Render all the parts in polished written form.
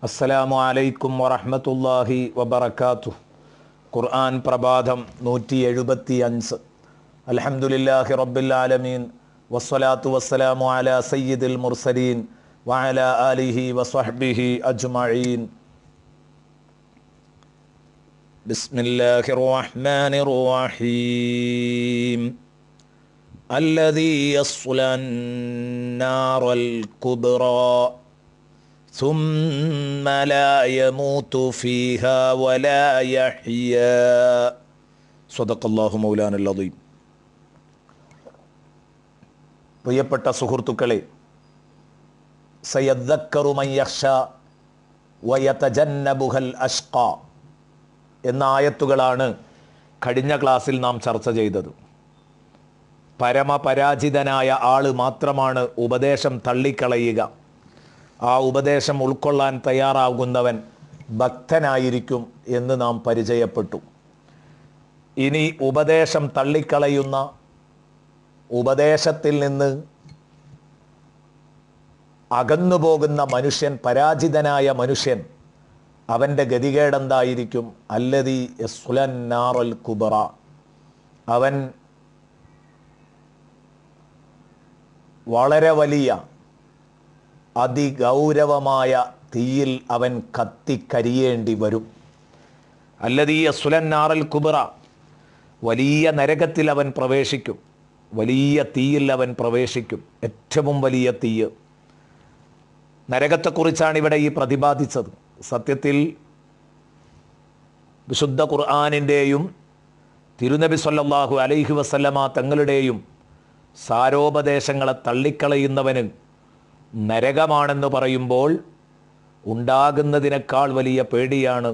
അസ്സലാമു അലൈക്കും വറഹ്മത്തുള്ളാഹി വബറകാതുഹു. ഖുർആൻ പ്രഭാതം 175. അൽഹംദുലില്ലാഹി റബ്ബിൽ ആലമീൻ വസ്സലാത്തു വസ്സലാമു അലാ സയ്യിദിൽ മുർസലീൻ വഅലാ ആലിഹി വസ്വഹ്ബിഹി അജ്മഈൻ. ബിസ്മില്ലാഹിർ റഹ്മാനിർ റഹീം. അല്ലദീ യസ്ലൻ നാറൽ കുബ്റാ ثم لا يموت فيها ولا يحيا. صدق الله مولانا العظيم. പ്രിയപ്പെട്ട സുഹൃത്തുക്കളെ, സയദ്ദക്കറു മൻ യഖ്ശാ വയതജന്നബുഹൽ അഷ്ഖാ എന്ന ആയത്തുകളാണ് കഴിഞ്ഞ ക്ലാസ്സിൽ നാം ചർച്ച ചെയ്തത്. പരമപരാജിതനായ ആൾ മാത്രമാണ് ഉപദേശം തള്ളിക്കളയുക. ആ ഉപദേശം ഉൾക്കൊള്ളാൻ തയ്യാറാകുന്നവൻ ഭക്തനായിരിക്കും എന്ന് നാം പരിചയപ്പെട്ടു. ഇനി ഉപദേശം തള്ളിക്കളയുന്ന, ഉപദേശത്തിൽ നിന്ന് അകന്നുപോകുന്ന മനുഷ്യൻ, പരാജിതനായ മനുഷ്യൻ, അവൻ്റെ ഗതികേടെന്തായിരിക്കും? അല്ലദീ യസ്ലൻ നാറൽ കുബ്റ. അവൻ വളരെ വലിയ അതിഗൗരവമായ തീയിൽ അവൻ കത്തിക്കരിയേണ്ടി വരും. അല്ലദീ യസ്ലൻ നാറൽ കുബ്റ, വലിയ നരകത്തിൽ അവൻ പ്രവേശിക്കും, വലിയ തീയിൽ അവൻ പ്രവേശിക്കും. ഏറ്റവും വലിയ തീയ്. നരകത്തെക്കുറിച്ചാണ് ഇവിടെ ഈ പ്രതിപാദിച്ചത്. സത്യത്തിൽ വിശുദ്ധ ഖുർആനിൻ്റെയും തിരുനബി സല്ലല്ലാഹു അലൈഹി വസല്ലമ തങ്ങളുടെയും സാരോപദേശങ്ങളെ തള്ളിക്കളയുന്നവന് നരകമാണെന്ന് പറയുമ്പോൾ ഉണ്ടാകുന്നതിനേക്കാൾ വലിയ പേടിയാണ്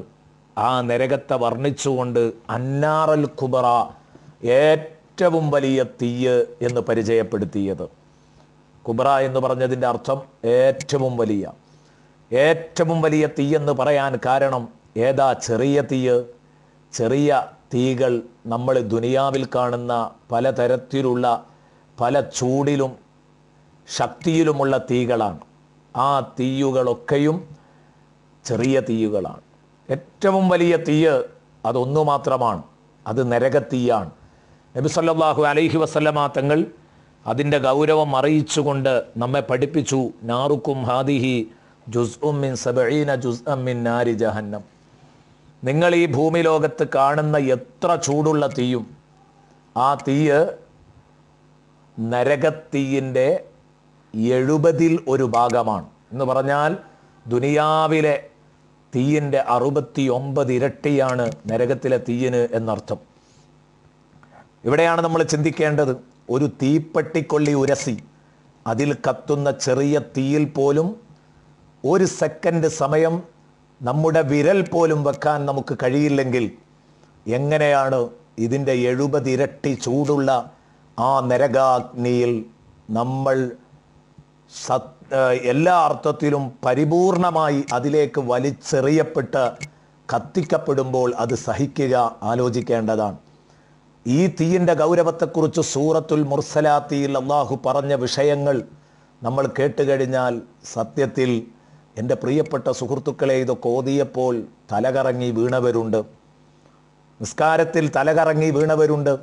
ആ നരകത്തെ വർണ്ണിച്ചുകൊണ്ട് അന്നാറൽ കുബ്റ, ഏറ്റവും വലിയ തീയ് എന്ന് പരിചയപ്പെടുത്തിയത്. കുബ്റ എന്ന് പറഞ്ഞതിൻ്റെ അർത്ഥം ഏറ്റവും വലിയ. ഏറ്റവും വലിയ തീയെന്ന് പറയാൻ കാരണം ഏതാ? ചെറിയ തീയ്. ചെറിയ തീകൾ നമ്മൾ ദുനിയാവിൽ കാണുന്ന പലതരത്തിലുള്ള, പല ചൂടിലും ശക്തിയിലുമുള്ള തീകളാണ്. ആ തീയുകളൊക്കെയും ചെറിയ തീയുകളാണ്. ഏറ്റവും വലിയ തീയ് അതൊന്നു മാത്രമാണ്, അത് നരകത്തീയാണ്. നബി സല്ലല്ലാഹു അലൈഹി വസല്ലമ തങ്ങൾ അതിൻ്റെ ഗൗരവം അറിയിച്ചുകൊണ്ട് നമ്മെ പഠിപ്പിച്ചു. നാറുക്കും ഹാദിഹി ജുസ്ഉം മിൻ സബഈന ജുസ്അം മിൻ നാരി ജഹന്നം. നിങ്ങൾ ഈ ഭൂമി ലോകത്ത് കാണുന്ന എത്ര ചൂടുള്ള തീയും ആ തീയ് നരകത്തീയിൻ്റെ 70 ഒരു ഭാഗമാണ്. എന്ന് പറഞ്ഞാൽ ദുനിയാവിലെ തീയിൻ്റെ 69 ഇരട്ടിയാണ് നരകത്തിലെ തീയിന് എന്നർത്ഥം. ഇവിടെയാണ് നമ്മൾ ചിന്തിക്കേണ്ടത്. ഒരു തീപ്പെട്ടിക്കൊള്ളി ഉരസി അതിൽ കത്തുന്ന ചെറിയ തീയിൽ പോലും ഒരു സെക്കൻഡ് സമയം നമ്മുടെ വിരൽ പോലും വെക്കാൻ നമുക്ക് കഴിയില്ലെങ്കിൽ എങ്ങനെയാണ് ഇതിൻ്റെ 70 ഇരട്ടി ചൂടുള്ള ആ നരകാഗ്നിയിൽ നമ്മൾ എല്ലാ അർത്ഥത്തിലും പരിപൂർണമായി അതിലേക്ക് വലിച്ചെറിയപ്പെട്ട് കത്തിക്കപ്പെടുമ്പോൾ അത് സഹിക്കുക? ആലോചിക്കേണ്ടതാണ്. ഈ തീയിൻ്റെ ഗൗരവത്തെക്കുറിച്ച് സൂറത്തുൽ മുർസലാത്തിയിൽ അള്ളാഹു പറഞ്ഞ വിഷയങ്ങൾ നമ്മൾ കേട്ടുകഴിഞ്ഞാൽ സത്യത്തിൽ എൻ്റെ പ്രിയപ്പെട്ട സുഹൃത്തുക്കളെ, ഇതൊക്കെ ഓതിയപ്പോൾ തലകറങ്ങി വീണവരുണ്ട്, നിസ്കാരത്തിൽ തലകറങ്ങി വീണവരുണ്ട്,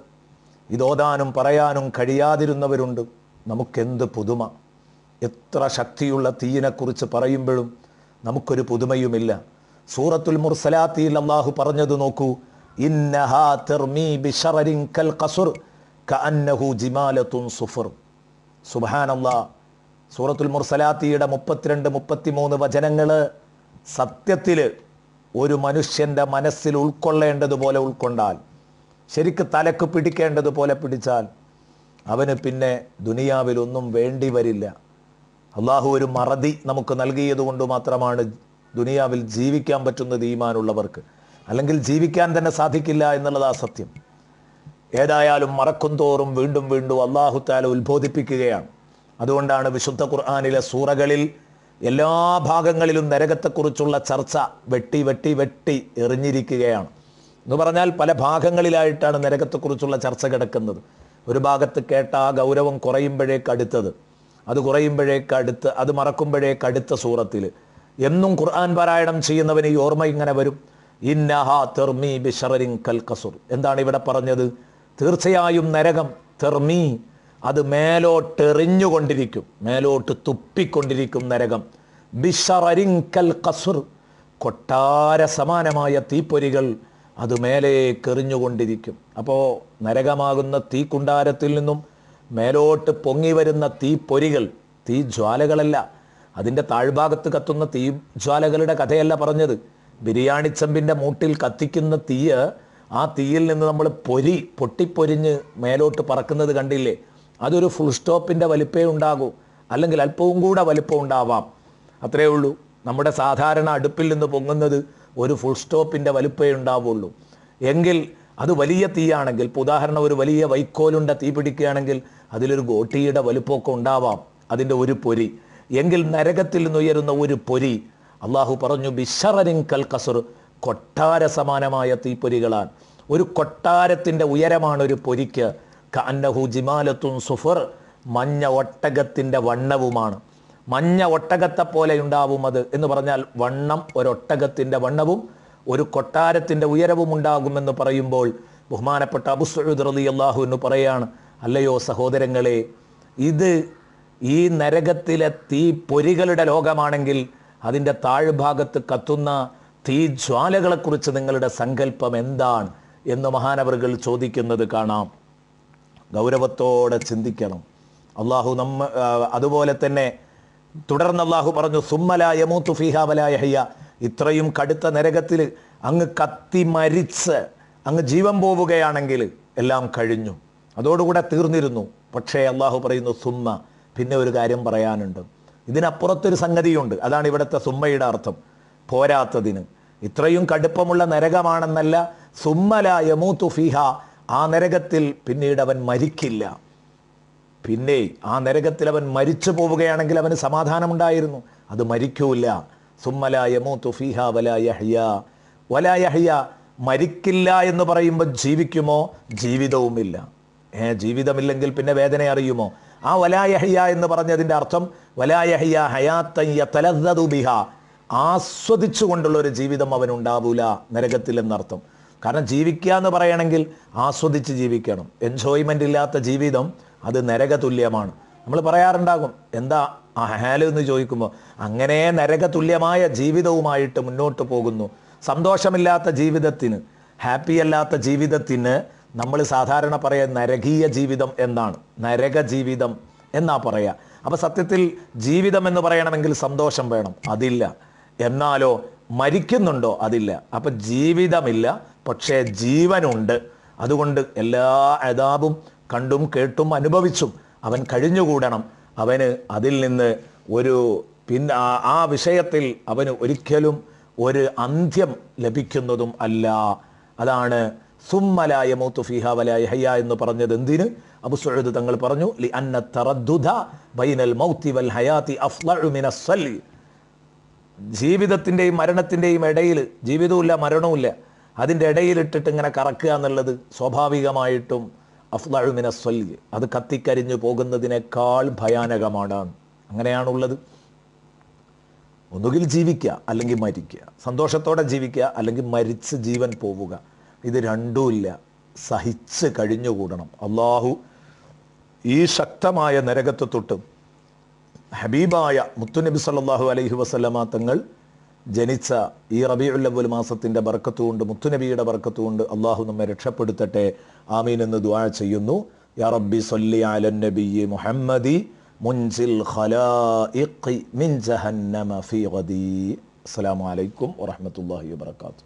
ഇതോതാനും പറയാനും കഴിയാതിരുന്നവരുണ്ട്. നമുക്കെന്ത് പുതുമ! എത്ര ശക്തിയുള്ള തീയിനെക്കുറിച്ച് പറയുമ്പോഴും നമുക്കൊരു പുതുമയുമില്ല. സൂറത്തുൽ മുർസലാത്തിയിൽ അല്ലാഹു പറഞ്ഞത് നോക്കൂ. ഇന്നഹാ തർമീ ബിശറരിൻ കൽ ഖസ്ർ കഅന്നഹു ജിമാലത്തുൻ സുഫർ. സുബ്ഹാനല്ലാഹ്. സൂറത്തുൽ മുർസലാത്തിയുടെ 32-33 വചനങ്ങൾ സത്യത്തിൽ ഒരു മനുഷ്യൻ്റെ മനസ്സിൽ ഉൾക്കൊള്ളേണ്ടതുപോലെ ഉൾക്കൊണ്ടാൽ, ശരിക്ക് തലക്ക് പിടിക്കേണ്ടതുപോലെ പിടിച്ചാൽ അവന് പിന്നെ ദുനിയാവിലൊന്നും വേണ്ടി വരില്ല. അള്ളാഹു ഒരു മറതി നമുക്ക് നൽകിയത് കൊണ്ട് മാത്രമാണ് ദുനിയാവിൽ ജീവിക്കാൻ പറ്റുന്നത് ഈമാനുള്ളവർക്ക്. അല്ലെങ്കിൽ ജീവിക്കാൻ തന്നെ സാധിക്കില്ല എന്നുള്ളതാ സത്യം. ഏതായാലും മറക്കും തോറും വീണ്ടും വീണ്ടും അള്ളാഹു തആല ഉത്ബോധിപ്പിക്കുകയാണ്. അതുകൊണ്ടാണ് വിശുദ്ധ ഖുർആനിലെ സൂറകളിൽ എല്ലാ ഭാഗങ്ങളിലും നരകത്തെക്കുറിച്ചുള്ള ചർച്ച വെട്ടി വെട്ടി വെട്ടി എറിഞ്ഞിരിക്കുകയാണ്. എന്ന് പറഞ്ഞാൽ പല ഭാഗങ്ങളിലായിട്ടാണ് നരകത്തെക്കുറിച്ചുള്ള ചർച്ച കിടക്കുന്നത്. ഒരു ഭാഗത്ത് കേട്ട ആ ഗൗരവം കുറയുമ്പോഴേക്ക് അടുത്തത്, അത് കുറയുമ്പോഴേക്ക് അടുത്ത്, അത് മറക്കുമ്പോഴേക്ക് അടുത്ത സൂറത്തിൽ, എന്നും ഖുർആൻ പാരായണം ചെയ്യുന്നവന് ഈ ഓർമ്മ ഇങ്ങനെ വരും. ഇന്നഹാ തെർമീ ബിശറരിൻ കൽ ഖസുർ. എന്താണ് ഇവിടെ പറഞ്ഞത്? തീർച്ചയായും നരകം തെർമീ, അത് മേലോട്ടെറിഞ്ഞുകൊണ്ടിരിക്കും, മേലോട്ട് തുപ്പിക്കൊണ്ടിരിക്കും നരകം. ബിശറരിൻ കൽ ഖസുർ, കൊട്ടാര സമാനമായ തീപ്പൊരികൾ അത് മേലേക്കെറിഞ്ഞുകൊണ്ടിരിക്കും. അപ്പോൾ നരകമാകുന്ന തീക്കുണ്ടാരത്തിൽ നിന്നും മേലോട്ട് പൊങ്ങി വരുന്ന തീപ്പൊരികൾ, തീജ്വാലകളല്ല, അതിൻ്റെ താഴ്ഭാഗത്ത് കത്തുന്ന തീജ്വാലകളുടെ കഥയല്ല പറഞ്ഞത്. ബിരിയാണി ചെമ്പിൻ്റെ മൂട്ടിൽ കത്തിക്കുന്ന തീയ്, ആ തീയിൽ നിന്ന് നമ്മൾ പൊട്ടിപ്പൊരിഞ്ഞ് മേലോട്ട് പറക്കുന്നത് കണ്ടില്ലേ? അതൊരു ഫുൾ സ്റ്റോപ്പിൻ്റെ വലിപ്പേ ഉണ്ടാകൂ, അല്ലെങ്കിൽ അല്പവും കൂടെ വലിപ്പം ഉണ്ടാവാം, അത്രയേ ഉള്ളൂ. നമ്മുടെ സാധാരണ അടുപ്പിൽ നിന്ന് പൊങ്ങുന്നത് ഒരു ഫുൾ സ്റ്റോപ്പിൻ്റെ വലിപ്പേ ഉണ്ടാവുള്ളൂ. എങ്കിൽ അത് വലിയ തീയാണെങ്കിൽ, ഇപ്പോൾ ഉദാഹരണം ഒരു വലിയ വൈക്കോലുണ്ട തീ പിടിക്കുകയാണെങ്കിൽ അതിലൊരു ഗോട്ടിയുടെ വലുപ്പമൊക്കെ ഉണ്ടാവാം, അതിൻ്റെ ഒരു പൊരി. എങ്കിൽ നരകത്തിൽ നിന്ന് ഉയരുന്ന ഒരു പൊരി, അള്ളാഹു പറഞ്ഞു ബിശറരിൻ കൽ ഖസുർ, കൊട്ടാര സമാനമായ തീപ്പൊരികളാണ്. ഒരു കൊട്ടാരത്തിൻ്റെ ഉയരമാണ് ഒരു പൊരിക്ക്. കഅന്നഹു ജിമാലത്തുൻ സുഫർ, മഞ്ഞ ഒട്ടകത്തിൻ്റെ വണ്ണവുമാണ്. മഞ്ഞ ഒട്ടകത്തെ പോലെ ഉണ്ടാവും അത് എന്ന് പറഞ്ഞാൽ വണ്ണം, ഒരൊട്ടകത്തിൻ്റെ വണ്ണവും ഒരു കൊട്ടാരത്തിൻ്റെ ഉയരവും ഉണ്ടാകുമെന്ന് പറയുമ്പോൾ ബഹുമാനപ്പെട്ട അബൂ സഈദ് റളിയല്ലാഹു അൻഹു പറയാണ്, അല്ലയോ സഹോദരങ്ങളെ, ഇത് ഈ നരകത്തിലെ തീ പൊരികളുടെ ലോകമാണെങ്കിൽ അതിൻ്റെ താഴ്ഭാഗത്ത് കത്തുന്ന തീജ്വാലകളെക്കുറിച്ച് നിങ്ങളുടെ സങ്കല്പം എന്താണ് എന്ന് മഹാനവറുകൾ ചോദിക്കുന്നത് കാണാം. ഗൗരവത്തോടെ ചിന്തിക്കണം. അള്ളാഹു അതുപോലെ തന്നെ തുടർന്ന് അള്ളാഹു പറഞ്ഞു സുമ്മ ലാ യമൂതു ഫീഹാ വലാ യഹ്യ, ഇത്രയും കടുത്ത നരകത്തിൽ അങ്ങ് കത്തി മരിച്ച് അങ്ങ് ജീവൻ പോവുകയാണെങ്കിൽ എല്ലാം കഴിഞ്ഞു, അതോടുകൂടെ തീർന്നിരുന്നു. പക്ഷേ അള്ളാഹു പറയുന്നു സുമ്മ, പിന്നെ ഒരു കാര്യം പറയാനുണ്ട്, ഇതിനപ്പുറത്തൊരു സംഗതിയുണ്ട്. അതാണ് ഇവിടുത്തെ സുമ്മയുടെ അർത്ഥം. പോരാത്തതിന് ഇത്രയും കടുപ്പമുള്ള നരകമാണെന്നല്ല, സുമ്മ ലാ യമൂതു ഫീഹാ, ആ നരകത്തിൽ പിന്നീട് അവൻ മരിക്കില്ല. പിന്നെ ആ നരകത്തിൽ അവൻ മരിച്ചു പോവുകയാണെങ്കിൽ അവന് സമാധാനമുണ്ടായിരുന്നു, അത് മരിക്കൂല. സുമ്മ ലാ യമൂതു ഫീഹാ വലാ യഹ്യ, വലാ യഹ്യ, മരിക്കില്ല എന്ന് പറയുമ്പോൾ ജീവിക്കുമോ? ജീവിതവുമില്ല. ജീവിതമില്ലെങ്കിൽ പിന്നെ വേദന അറിയുമോ? ആ വലാ യഹ്യ എന്ന് പറഞ്ഞതിൻ്റെ അർത്ഥം വലാ യഹ്യ ഹയാത്തൻ യതലദ്ദദു ബിഹാ, ആസ്വദിച്ചുകൊണ്ടുള്ള ഒരു ജീവിതം അവനുണ്ടാവൂല നരകത്തിൽ എന്നർത്ഥം. കാരണം ജീവിക്കുക എന്ന് പറയണമെങ്കിൽ ആസ്വദിച്ച് ജീവിക്കണം. എൻജോയ്മെൻ്റ് ഇല്ലാത്ത ജീവിതം അത് നരക തുല്യമാണ്. നമ്മൾ പറയാറുണ്ടാകും, എന്താ ഹാല് എന്ന് ചോദിക്കുമ്പോൾ, അങ്ങനെ നരക തുല്യമായ ജീവിതവുമായിട്ട് മുന്നോട്ട് പോകുന്നു. സന്തോഷമില്ലാത്ത ജീവിതത്തിന്, ഹാപ്പി അല്ലാത്ത ജീവിതത്തിന് നമ്മൾ സാധാരണ പറയുക നരകീയ ജീവിതം എന്നാണ്, നരക ജീവിതം എന്നാ പറയുക. അപ്പം സത്യത്തിൽ ജീവിതം എന്ന് പറയണമെങ്കിൽ സന്തോഷം വേണം, അതില്ല. എന്നാലോ മരിക്കുന്നുണ്ടോ? അതില്ല. അപ്പം ജീവിതമില്ല, പക്ഷേ ജീവനുണ്ട്. അതുകൊണ്ട് എല്ലാ അദാബും കണ്ടും കേട്ടും അനുഭവിച്ചും അവൻ കഴിഞ്ഞുകൂടണം. അവന് അതിൽ നിന്ന് ആ വിഷയത്തിൽ അവന് ഒരിക്കലും ഒരു അന്ത്യം ലഭിക്കുന്നതും അല്ല. അതാണ് സുമ്മ ലാ യമൂതു ഫീഹാ വലാ യഹ്യ എന്ന് പറഞ്ഞത്. എന്തിന്? അബൂ സഈദ് തങ്ങൾ പറഞ്ഞു ലിഅന്ന തറദ്ദുദ ബൈനൽ മൗതി വൽ ഹയാതി അഫ്ളഉ മിനസ് സൽഇ, ജീവിതത്തിൻ്റെയും മരണത്തിൻ്റെയും ഇടയിൽ, ജീവിതവുമില്ല മരണവുമില്ല, അതിൻ്റെ ഇടയിലിട്ടിട്ട് ഇങ്ങനെ കറക്കുക എന്നുള്ളത് സ്വാഭാവികമായിട്ടും അഫ്ളഉ മിനസ് സൽഇ, അത് കത്തിക്കരിഞ്ഞു പോകുന്നതിനേക്കാൾ ഭയാനകമാണ്. അങ്ങനെയാണുള്ളത്. ഒന്നുകിൽ ജീവിക്കുക അല്ലെങ്കിൽ മരിക്കുക, സന്തോഷത്തോടെ ജീവിക്കുക അല്ലെങ്കിൽ മരിച്ച് ജീവൻ പോവുക. ഇത് രണ്ടുമില്ല, സഹിച്ച് കഴിഞ്ഞുകൂടണം. അള്ളാഹു ഈ ശക്തമായ നരകത്തെ തൊട്ട് ഹബീബായ മുത്തുനബി സല്ലല്ലാഹു അലൈഹി വസല്ലമ തങ്ങൾ ജനിച്ച ഈ റബീഉൽ അവ്വൽ മാസത്തിൻ്റെ ബർക്കത്തുകൊണ്ട്, മുത്തുനബിയുടെ ബർക്കത്തുകൊണ്ട് അള്ളാഹു നമ്മെ രക്ഷപ്പെടുത്തട്ടെ. ആമീൻ എന്ന് ദുആ ചെയ്യുന്നു. യാ റബ്ബി സ്വല്ലി അലൻ നബിയ്യി മുഹമ്മദി മുൻസിൽ ഖലായിഖി മിൻ ജഹന്നമ ഫീ ഗദി. അസ്സലാമു അലൈക്കും വറഹ്മത്തുള്ളാഹി വബറകാതുഹു.